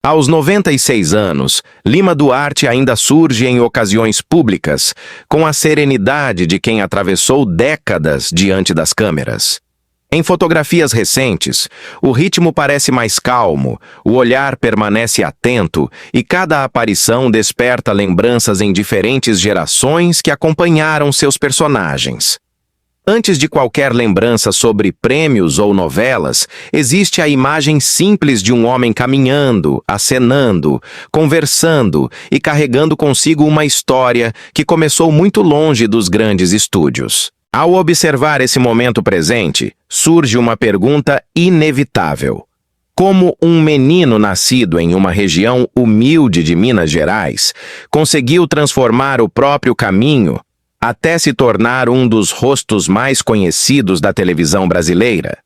Aos 96 anos, Lima Duarte ainda surge em ocasiões públicas, com a serenidade de quem atravessou décadas diante das câmeras. Em fotografias recentes, o ritmo parece mais calmo, o olhar permanece atento e cada aparição desperta lembranças em diferentes gerações que acompanharam seus personagens. Antes de qualquer lembrança sobre prêmios ou novelas, existe a imagem simples de um homem caminhando, acenando, conversando e carregando consigo uma história que começou muito longe dos grandes estúdios. Ao observar esse momento presente, surge uma pergunta inevitável. Como um menino nascido em uma região humilde de Minas Gerais conseguiu transformar o próprio caminho até se tornar um dos rostos mais conhecidos da televisão brasileira?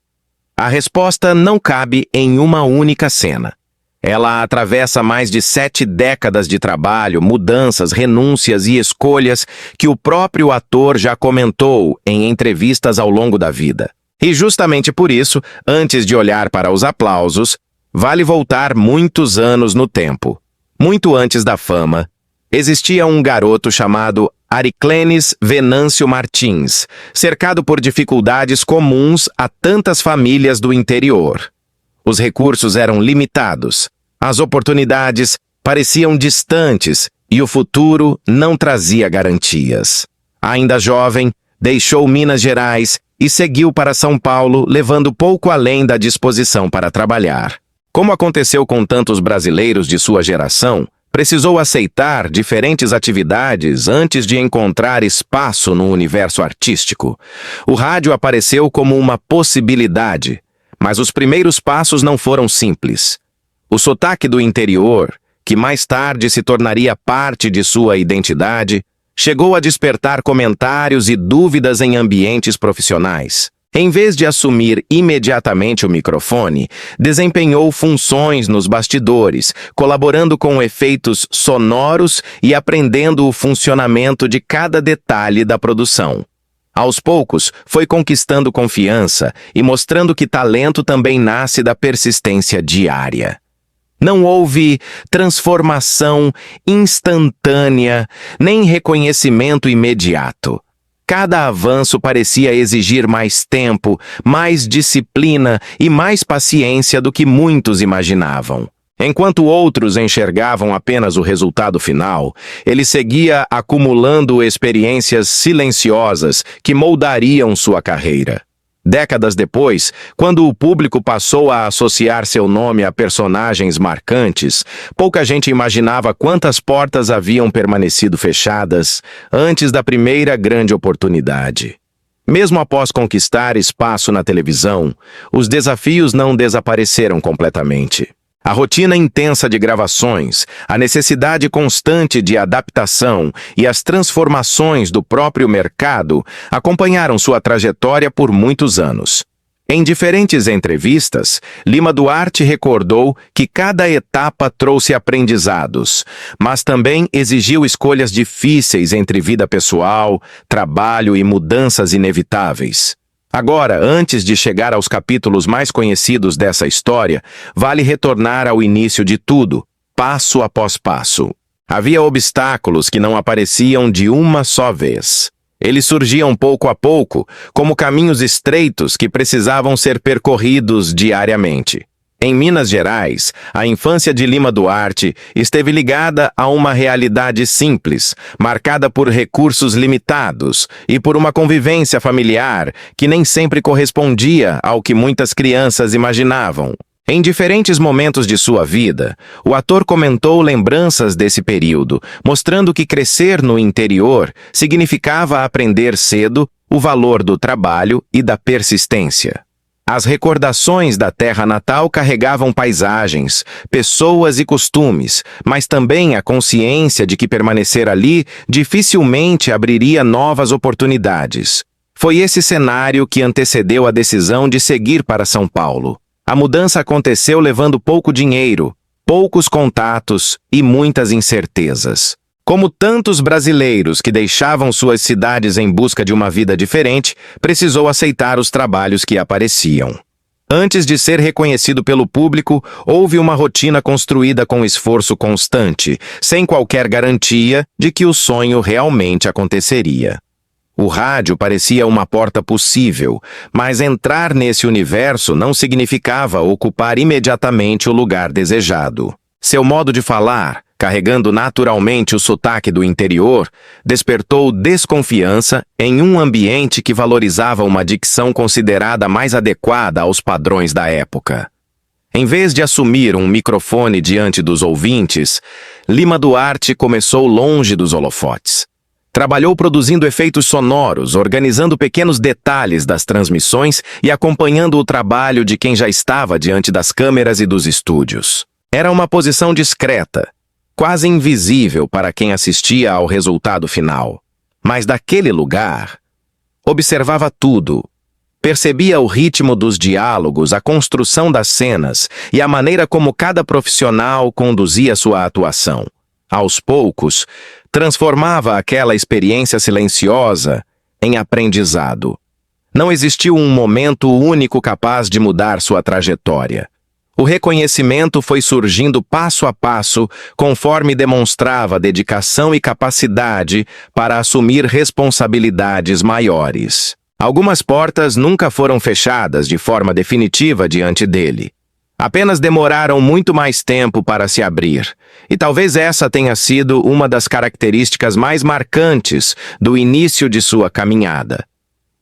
A resposta não cabe em uma única cena. Ela atravessa mais de 7 décadas de trabalho, mudanças, renúncias e escolhas que o próprio ator já comentou em entrevistas ao longo da vida. E justamente por isso, antes de olhar para os aplausos, vale voltar muitos anos no tempo. Muito antes da fama, existia um garoto chamado Ariclenes Venâncio Martins, cercado por dificuldades comuns a tantas famílias do interior. Os recursos eram limitados, as oportunidades pareciam distantes e o futuro não trazia garantias. Ainda jovem, deixou Minas Gerais e seguiu para São Paulo, levando pouco além da disposição para trabalhar. Como aconteceu com tantos brasileiros de sua geração, precisou aceitar diferentes atividades antes de encontrar espaço no universo artístico. O rádio apareceu como uma possibilidade, mas os primeiros passos não foram simples. O sotaque do interior, que mais tarde se tornaria parte de sua identidade, chegou a despertar comentários e dúvidas em ambientes profissionais. Em vez de assumir imediatamente o microfone, desempenhou funções nos bastidores, colaborando com efeitos sonoros e aprendendo o funcionamento de cada detalhe da produção. Aos poucos, foi conquistando confiança e mostrando que talento também nasce da persistência diária. Não houve transformação instantânea, nem reconhecimento imediato. Cada avanço parecia exigir mais tempo, mais disciplina e mais paciência do que muitos imaginavam. Enquanto outros enxergavam apenas o resultado final, ele seguia acumulando experiências silenciosas que moldariam sua carreira. Décadas depois, quando o público passou a associar seu nome a personagens marcantes, pouca gente imaginava quantas portas haviam permanecido fechadas antes da primeira grande oportunidade. Mesmo após conquistar espaço na televisão, os desafios não desapareceram completamente. A rotina intensa de gravações, a necessidade constante de adaptação e as transformações do próprio mercado acompanharam sua trajetória por muitos anos. Em diferentes entrevistas, Lima Duarte recordou que cada etapa trouxe aprendizados, mas também exigiu escolhas difíceis entre vida pessoal, trabalho e mudanças inevitáveis. Agora, antes de chegar aos capítulos mais conhecidos dessa história, vale retornar ao início de tudo, passo após passo. Havia obstáculos que não apareciam de uma só vez. Eles surgiam pouco a pouco, como caminhos estreitos que precisavam ser percorridos diariamente. Em Minas Gerais, a infância de Lima Duarte esteve ligada a uma realidade simples, marcada por recursos limitados e por uma convivência familiar que nem sempre correspondia ao que muitas crianças imaginavam. Em diferentes momentos de sua vida, o ator comentou lembranças desse período, mostrando que crescer no interior significava aprender cedo o valor do trabalho e da persistência. As recordações da terra natal carregavam paisagens, pessoas e costumes, mas também a consciência de que permanecer ali dificilmente abriria novas oportunidades. Foi esse cenário que antecedeu a decisão de seguir para São Paulo. A mudança aconteceu levando pouco dinheiro, poucos contatos e muitas incertezas. Como tantos brasileiros que deixavam suas cidades em busca de uma vida diferente, precisou aceitar os trabalhos que apareciam. Antes de ser reconhecido pelo público, houve uma rotina construída com esforço constante, sem qualquer garantia de que o sonho realmente aconteceria. O rádio parecia uma porta possível, mas entrar nesse universo não significava ocupar imediatamente o lugar desejado. Seu modo de falar, carregando naturalmente o sotaque do interior, despertou desconfiança em um ambiente que valorizava uma dicção considerada mais adequada aos padrões da época. Em vez de assumir um microfone diante dos ouvintes, Lima Duarte começou longe dos holofotes. Trabalhou produzindo efeitos sonoros, organizando pequenos detalhes das transmissões e acompanhando o trabalho de quem já estava diante das câmeras e dos estúdios. Era uma posição discreta, quase invisível para quem assistia ao resultado final. Mas daquele lugar, observava tudo. Percebia o ritmo dos diálogos, a construção das cenas e a maneira como cada profissional conduzia sua atuação. Aos poucos, transformava aquela experiência silenciosa em aprendizado. Não existiu um momento único capaz de mudar sua trajetória. O reconhecimento foi surgindo passo a passo, conforme demonstrava dedicação e capacidade para assumir responsabilidades maiores. Algumas portas nunca foram fechadas de forma definitiva diante dele. Apenas demoraram muito mais tempo para se abrir, e talvez essa tenha sido uma das características mais marcantes do início de sua caminhada.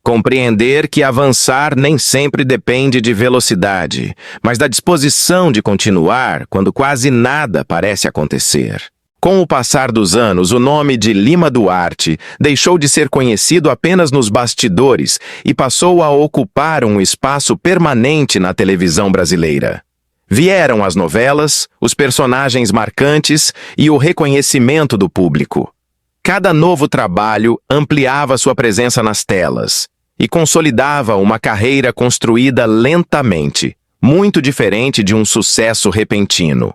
Compreender que avançar nem sempre depende de velocidade, mas da disposição de continuar quando quase nada parece acontecer. Com o passar dos anos, o nome de Lima Duarte deixou de ser conhecido apenas nos bastidores e passou a ocupar um espaço permanente na televisão brasileira. Vieram as novelas, os personagens marcantes e o reconhecimento do público. Cada novo trabalho ampliava sua presença nas telas e consolidava uma carreira construída lentamente, muito diferente de um sucesso repentino.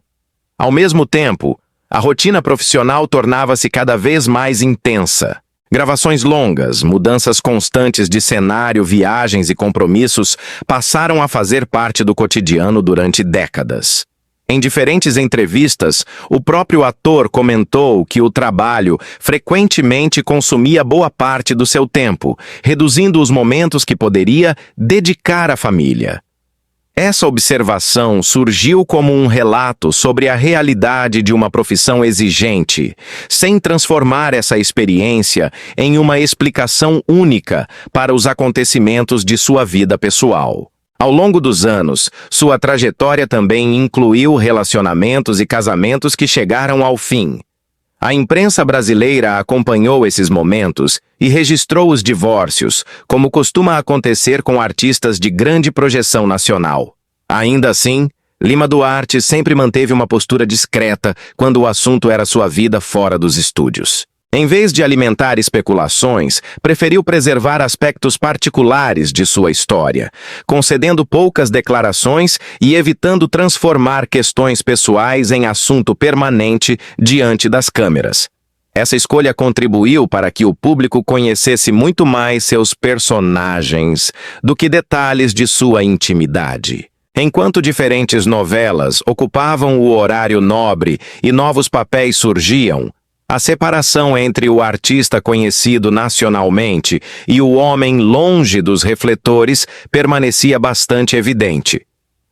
Ao mesmo tempo, a rotina profissional tornava-se cada vez mais intensa. Gravações longas, mudanças constantes de cenário, viagens e compromissos passaram a fazer parte do cotidiano durante décadas. Em diferentes entrevistas, o próprio ator comentou que o trabalho frequentemente consumia boa parte do seu tempo, reduzindo os momentos que poderia dedicar à família. Essa observação surgiu como um relato sobre a realidade de uma profissão exigente, sem transformar essa experiência em uma explicação única para os acontecimentos de sua vida pessoal. Ao longo dos anos, sua trajetória também incluiu relacionamentos e casamentos que chegaram ao fim. A imprensa brasileira acompanhou esses momentos e registrou os divórcios, como costuma acontecer com artistas de grande projeção nacional. Ainda assim, Lima Duarte sempre manteve uma postura discreta quando o assunto era sua vida fora dos estúdios. Em vez de alimentar especulações, preferiu preservar aspectos particulares de sua história, concedendo poucas declarações e evitando transformar questões pessoais em assunto permanente diante das câmeras. Essa escolha contribuiu para que o público conhecesse muito mais seus personagens do que detalhes de sua intimidade. Enquanto diferentes novelas ocupavam o horário nobre e novos papéis surgiam, a separação entre o artista conhecido nacionalmente e o homem longe dos refletores permanecia bastante evidente.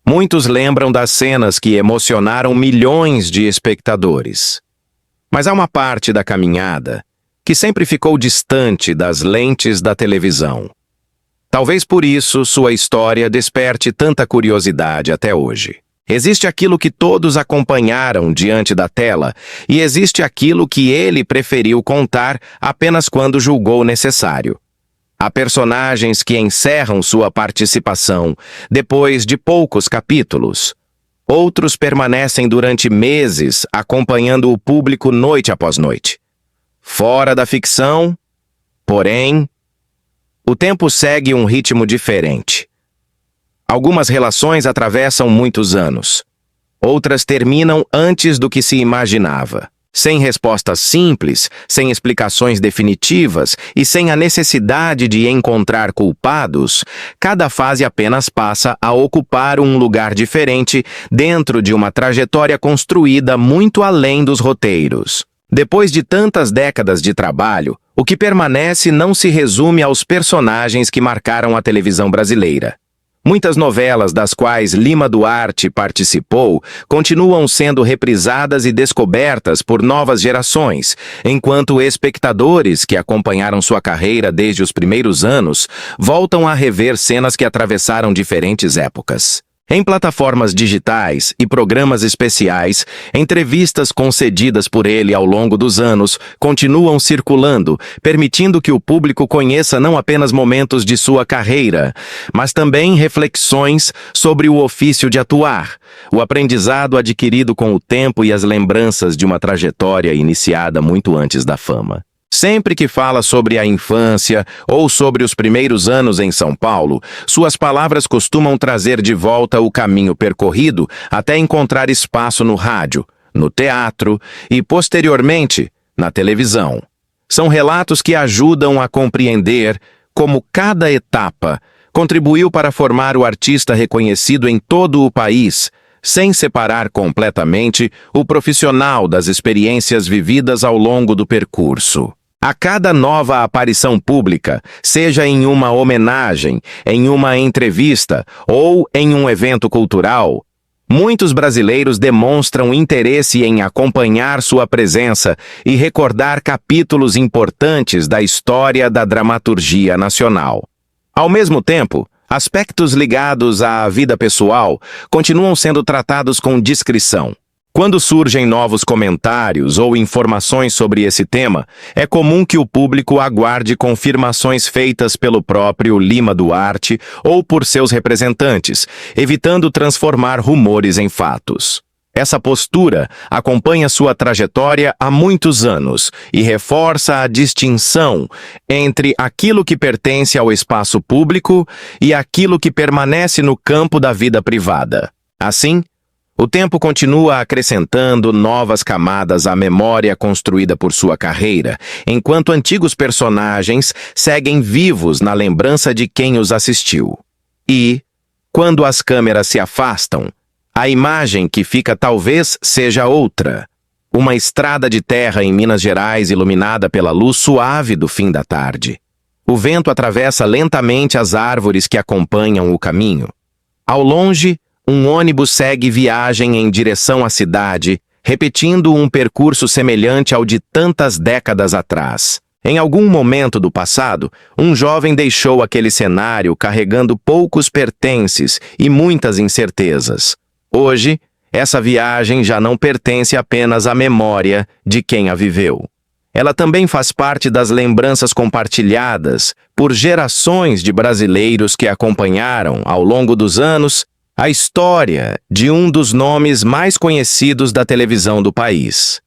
Muitos lembram das cenas que emocionaram milhões de espectadores. Mas há uma parte da caminhada que sempre ficou distante das lentes da televisão. Talvez por isso sua história desperte tanta curiosidade até hoje. Existe aquilo que todos acompanharam diante da tela e existe aquilo que ele preferiu contar apenas quando julgou necessário. Há personagens que encerram sua participação depois de poucos capítulos. Outros permanecem durante meses acompanhando o público noite após noite. Fora da ficção, porém, o tempo segue um ritmo diferente. Algumas relações atravessam muitos anos. Outras terminam antes do que se imaginava. Sem respostas simples, sem explicações definitivas e sem a necessidade de encontrar culpados, cada fase apenas passa a ocupar um lugar diferente dentro de uma trajetória construída muito além dos roteiros. Depois de tantas décadas de trabalho, o que permanece não se resume aos personagens que marcaram a televisão brasileira. Muitas novelas das quais Lima Duarte participou continuam sendo reprisadas e descobertas por novas gerações, enquanto espectadores que acompanharam sua carreira desde os primeiros anos voltam a rever cenas que atravessaram diferentes épocas. Em plataformas digitais e programas especiais, entrevistas concedidas por ele ao longo dos anos continuam circulando, permitindo que o público conheça não apenas momentos de sua carreira, mas também reflexões sobre o ofício de atuar, o aprendizado adquirido com o tempo e as lembranças de uma trajetória iniciada muito antes da fama. Sempre que fala sobre a infância ou sobre os primeiros anos em São Paulo, suas palavras costumam trazer de volta o caminho percorrido até encontrar espaço no rádio, no teatro e, posteriormente, na televisão. São relatos que ajudam a compreender como cada etapa contribuiu para formar o artista reconhecido em todo o país, sem separar completamente o profissional das experiências vividas ao longo do percurso. A cada nova aparição pública, seja em uma homenagem, em uma entrevista ou em um evento cultural, muitos brasileiros demonstram interesse em acompanhar sua presença e recordar capítulos importantes da história da dramaturgia nacional. Ao mesmo tempo, aspectos ligados à vida pessoal continuam sendo tratados com discrição. Quando surgem novos comentários ou informações sobre esse tema, é comum que o público aguarde confirmações feitas pelo próprio Lima Duarte ou por seus representantes, evitando transformar rumores em fatos. Essa postura acompanha sua trajetória há muitos anos e reforça a distinção entre aquilo que pertence ao espaço público e aquilo que permanece no campo da vida privada. Assim, o tempo continua acrescentando novas camadas à memória construída por sua carreira, enquanto antigos personagens seguem vivos na lembrança de quem os assistiu. E, quando as câmeras se afastam, a imagem que fica talvez seja outra. Uma estrada de terra em Minas Gerais iluminada pela luz suave do fim da tarde. O vento atravessa lentamente as árvores que acompanham o caminho. Ao longe, um ônibus segue viagem em direção à cidade, repetindo um percurso semelhante ao de tantas décadas atrás. Em algum momento do passado, um jovem deixou aquele cenário carregando poucos pertences e muitas incertezas. Hoje, essa viagem já não pertence apenas à memória de quem a viveu. Ela também faz parte das lembranças compartilhadas por gerações de brasileiros que acompanharam, ao longo dos anos, a história de um dos nomes mais conhecidos da televisão do país.